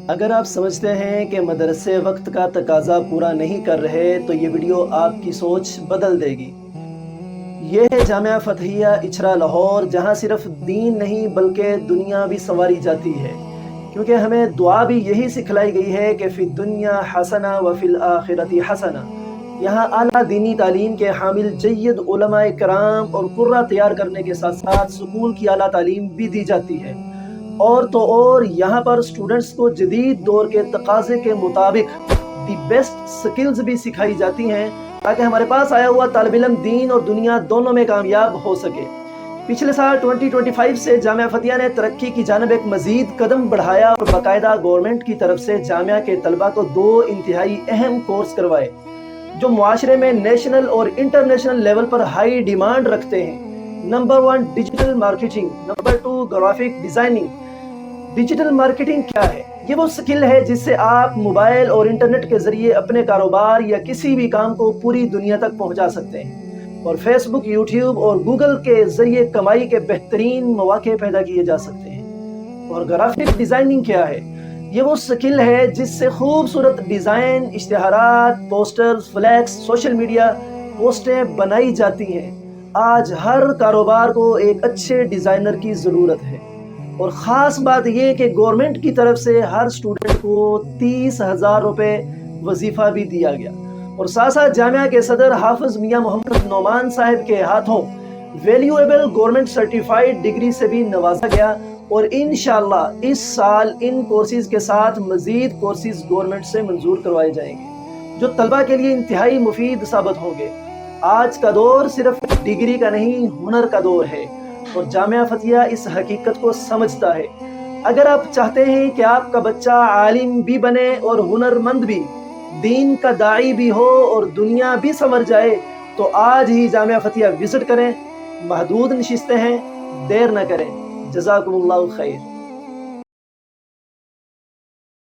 اگر آپ سمجھتے ہیں کہ مدرسے وقت کا تقاضا پورا نہیں کر رہے تو یہ ویڈیو آپ کی سوچ بدل دے گی۔ یہ ہے جامعہ فتحیہ اچھرا لاہور، جہاں صرف دین نہیں بلکہ دنیا بھی سنواری جاتی ہے، کیونکہ ہمیں دعا بھی یہی سکھلائی گئی ہے کہ فی الدنیا حسنہ وفی الآخرۃ حسنہ۔ یہاں اعلیٰ دینی تعلیم کے حامل جید علماء کرام اور قرہ تیار کرنے کے ساتھ ساتھ سکول کی اعلیٰ تعلیم بھی دی جاتی ہے، اور تو اور یہاں پر اسٹوڈنٹس کو جدید دور کے تقاضے کے مطابق دی بیسٹ سکلز بھی سکھائی جاتی ہیں تاکہ ہمارے پاس آیا ہوا طالب علم دین اور دنیا دونوں میں کامیاب ہو سکے۔ پچھلے سال 2025 سے جامعہ فتحیہ نے ترقی کی جانب ایک مزید قدم بڑھایا اور باقاعدہ گورنمنٹ کی طرف سے جامعہ کے طلبہ کو 2 انتہائی اہم کورس کروائے جو معاشرے میں نیشنل اور انٹرنیشنل لیول پر ہائی ڈیمانڈ رکھتے ہیں۔ Number 1 digital marketing, number 2 graphic designing. Digital marketing کیا ہے؟ یہ وہ سکل ہے جس سے آپ موبائل اور انٹرنیٹ کے ذریعے اپنے کاروبار یا کسی بھی کام کو پوری دنیا تک پہنچا سکتے ہیں، اور فیس بک، یوٹیوب اور گوگل کے ذریعے کمائی کے بہترین مواقع پیدا کیے جا سکتے ہیں۔ اور گرافک ڈیزائننگ کیا ہے؟ یہ وہ سکل ہے جس سے خوبصورت ڈیزائن، اشتہارات، پوسٹرز، فلیکس، سوشل میڈیا پوسٹیں بنائی جاتی ہیں۔ آج ہر کاروبار کو ایک اچھے ڈیزائنر کی ضرورت ہے، اور خاص بات یہ کہ گورنمنٹ کی طرف سے ہر اسٹوڈنٹ کو 30,000 روپے وظیفہ بھی دیا گیا، اور ساتھ ساتھ جامعہ کے صدر حافظ میاں محمد نعمان صاحب کے ہاتھوں ویلیویبل گورنمنٹ سرٹیفائیڈ ڈگری سے بھی نوازا گیا، اور انشاءاللہ اس سال ان کورسز کے ساتھ مزید کورسز گورنمنٹ سے منظور کروائے جائیں گے جو طلبہ کے لیے انتہائی مفید ثابت ہوں گے۔ آج کا دور صرف ڈگری کا نہیں، ہنر کا دور ہے، اور جامعہ فتحیہ اس حقیقت کو سمجھتا ہے۔ اگر آپ چاہتے ہیں کہ آپ کا بچہ عالم بھی بنے اور ہنرمند بھی، دین کا داعی بھی ہو اور دنیا بھی سنور جائے، تو آج ہی جامعہ فتحیہ وزٹ کریں۔ محدود نشستیں ہیں، دیر نہ کریں۔ جزاکم اللہ خیر۔